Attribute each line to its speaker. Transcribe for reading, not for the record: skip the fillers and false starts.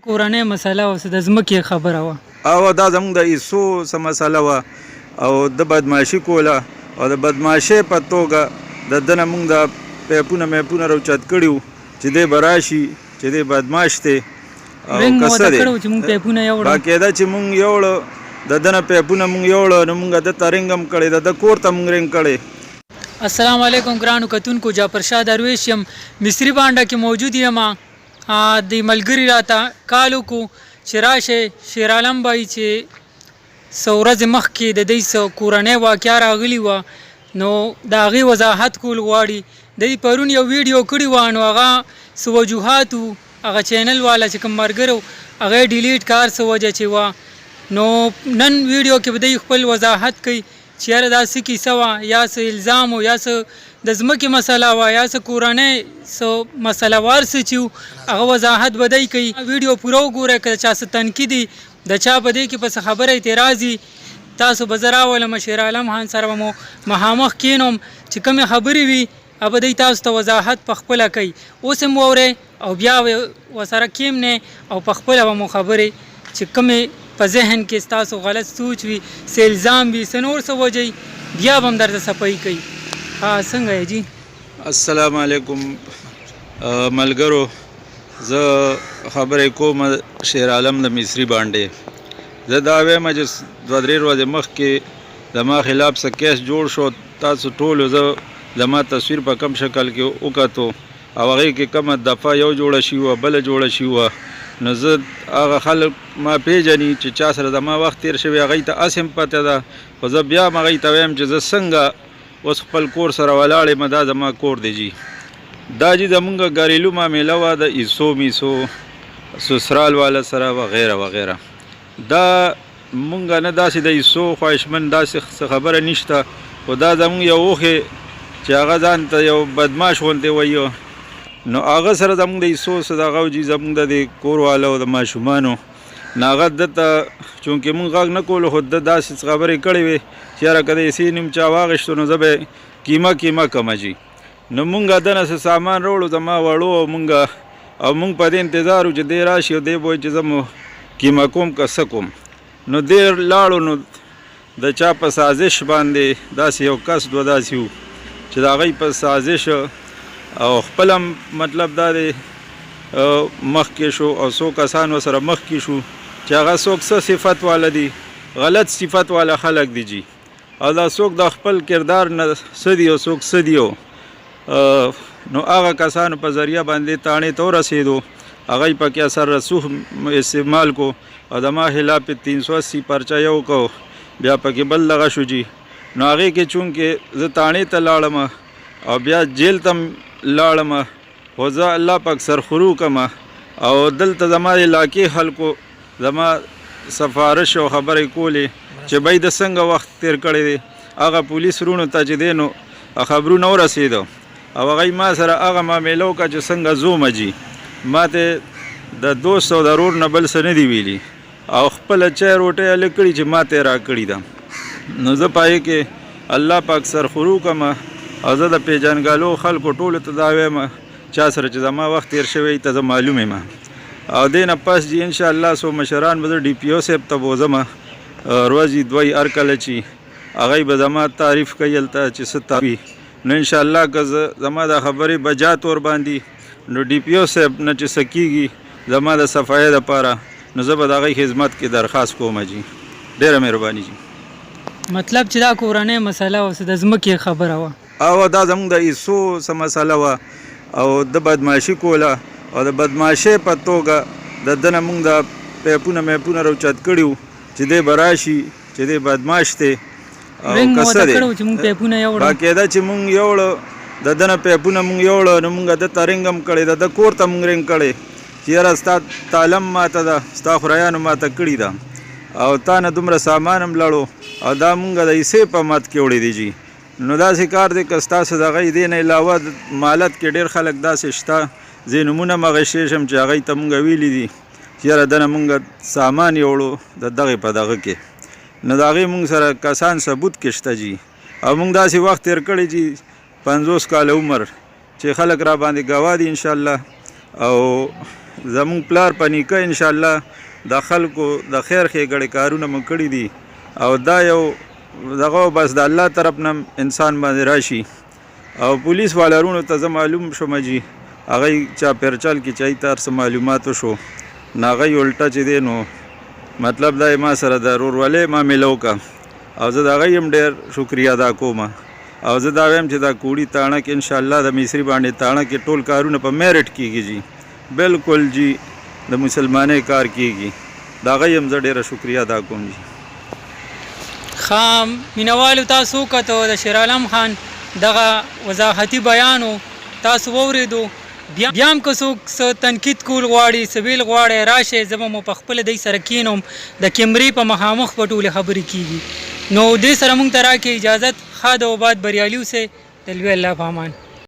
Speaker 1: کورنۍ مسله اوس د ځمکې خبره وه
Speaker 2: او دا زموږ د ایسو څه مسله وه او د بدماشي کوله او د بدماشۍ په توګه د ده نه موږ د پیپونه راوچت کړي وو چې دی به راشي چې دی بدماش دی او که څه دی باقاعده چې موږ یوړه د ده نه پیپونه موږ یوړه نو موږ ده ته رنګ هم کړی د ده کور ته موږ رنګ کړی.
Speaker 1: السلام علیکم ګرانو کتونکو، جعفرشاه درویش یم، مصري بانډه کې موجود یم. د ملګري راته کال وکړو چې راشئ شیر عالم بھائی چې څو ورځې مخکې د دوی څه کورنۍ واقعه راغلې وه نو د هغې وضاحت کول غواړي. دوی پرون یو ویډیو کړې وه نو هغه څه وجوهات وو، هغه چینل والا چې کوم ملګری و هغه یې ډیلیټ کار څه وجه چې وه نو نن ویډیو کې به دوی خپل وضاحت کوي چې یاره دا څه کیسه وه یا څه الزام و یا څه د ځمکې مسله وه یا څه کورنۍ څه مسله وار څه چې و هغه وضاحت به دی کوي. ویډیو پوره وګورئ، که د چا څه تنقیدي د چا په دې کې په څه خبره اعتراض وي تاسو به زه راولم شیر عالم خان سره به مو مخامخ کینوم چې کومې خبرې وي هغه به دی تاسو ته وضاحت په خپله کوي. اوس هم واورئ او بیا ورسره کښېنئ او په خپله به مو خبرې چې کومې په ذهن کې ستاسو غلط سوچ وي، څه الزام وي، څه نور څه وجه وي، بیا به هم درته صفایي کوي. څنګه یې جی؟
Speaker 2: السلام علیکم ملګرو، زه خبرې کوم شیر عالم د مصري بانډې. زه دا وایم چې 2-3 ورځې مخکې زما خلاف څه کیس جوړ شو، تاسو ټولو زه زما تصویر په کم شکل کې وکتو او هغې کې کومه دفعه یو جوړه شوي وه بله جوړه شوي وه نو زه هغه خلک ما پیژني چې چا سره زما وخت تیر شوی هغوی ته هسې هم پته ده، خو زه بیا هم هغوی ته وایم چې زه څنګه اوس خپل کور سره ولاړ یم، دا زما کور دی جي. دا جي زمونږ ګریلو معامله وه د ایسو میسو سسرال والا سره وغیره وغیره. دا مونږ نه داسې د ایسو خواهشمند داسې څه خبره نشته، خو دا زمونږ یو اوښې چې هغه ځان ته یو بدماش غوندې وایي نو هغه سره زموږ د ایسو څه دغه و جي زموږ د دې کور والا او د ماشومانو نو هغه ده ته چونکې مونږ غږ نه کولو خو ده داسې خبرې کړې وې چې یاره که د ایسې نوم چا واخیستو نو زه به کیمه کمه جي. نو مونږ ده نه څه سامان راوړو زما وړو او مونږ په دې انتظار و چې دی راشي او دی به وایي چې زه مو کیمه کوم که څه کوم. نو دی لاړو نو د چا په سازش باندې داسې یو کس دوه داسې و چې د هغوی په سازش او خپل هم مطلب دا دی مخکې شو او څو کسان ورسره مخکې شو چې هغه څوک څه صفت والا دي، غلط صفت والا خلک دي جي، او دا څوک د خپل کردار نه څه دي او څوک څه دي نو هغه کسانو په ذریعه باندې تاڼې ته ورسېدو، هغوی پکې اثر رسوخ استعمال کو او د ما خلاف 380 پرچه یو کو بیا پکې بل دغه شو جي. نو هغې کې چونکې زه تاڼې ته لاړم او بیا جیل ته لاړم خو زه الله پاک سرخرو کړم او دلته زما د علاقې خلکو زما سفارش او خبرې کولې چې بی د څنګه وخت تیر کړی دی، هغه پولیس رونو ته چې دی نو خبرونه ورسېدو او هغوی ما سره هغه معامله وکړه چې څنګه زومه جي. ما ته د دوست او د ورور نه بل څه نه دي ویلي او خپله چای روټۍ هلک کړي چې ما ته یې راکړې ده. نو زه په هغې کې الله پاک سرخرو کړم او زه د پیژنګالو خلکو ټولو ته دا وایم چا سره چې زما وخت تیر شوی ته زه معلوم یم او دې نه پس جي انشاءالله څو مشران به زه ډي پي او صاحب ته بوځم ورځې دوی هر کله چې هغوی به زما تعریف کوي هلته چې څه تعوي نو انشاءالله که زه زما دا خبرې بجا طور باندې نو ډي پي او صاحب نه چې څه کېږي زما د صفایۍ دپاره نو زه به د هغوی خدمت کې درخواست کوم جي. ډېره مهرباني جي.
Speaker 1: مطلب چې دا کورنۍ مسله اوس د ځمکې خبره وه
Speaker 2: او دا زموږ د ایسو څه مسله وه او د بدماشي کوله او د بدماشۍ په توګه د ده نه موږ د پیپونه راوچت کړي وو چې دی به راشي چې دی بدماش دی او که څه دی باقاعده چې موږ یوړه د ده نه پیپونه موږ یوړه نو موږ ده ته رنګ هم کړی د ده کور ته موږ رنګ کړی چې یاره ستا تعلم ماته ده، ستا خورایانو ماته کړي ده او تا نه دومره سامان هم لړو او دا موږ د ایسې په مات کې وړی دی جي. نو داسې کار دی که ستاسو د هغوی دې نه علاوه مالت کې ډېر خلک داسې شته زه نومونه هم هغه شم چې هغوی ته مونږ ویلي دي چې یاره ده نه مونږ سامان یوړو د دغې په دغه کې نو د هغې مونږ سره کسان ثبوت کې شته جي او مونږ داسې وخت تیر کړی جي 50 کاله عمر چې خلک را باندې ګواه دي انشاءالله او زمونږ پلار په نیکه انشاءالله د خلکو د خیر ښېګړې کارونه مو کړي دي او دا یو دغه بس د الله طرف نه انسان باندې راشي او پولیس والرونو ته زه معلوم شوم جي هغوی چاپېرچل کې چې هغوی ته هر څه معلومات وشو نو هغوی الټه چې دی نو مطلب دا ما سره د ورورولۍ معامله وکړه او زه د هغوی هم ډېر شکریه ادا کوم او زه دا وایم چې دا کوړي تاڼه کې انشاءالله د مصري بانډې تاڼه کې ټول کارونه په میرټ کېږي جي بالکل جي د مسلمانۍ کار کېږي د هغوی هم زه ډېره شکریه ادا کوم جي
Speaker 1: خام مینوالو تاسو کتو د شیر عالم خان دغه وضاحتي بیانو تاسو واورېدو بیا هم که څوک څه تنقید کول غواړي څه ویل غواړي راشئ زه به مو پخپله دی سره کینوم د کیمرې په مخامخ به ټولې خبرې کیږي نو دې سره موږ ته راکړئ اجازت ښه د وباد بریالي اوسئ د لوی الله په امان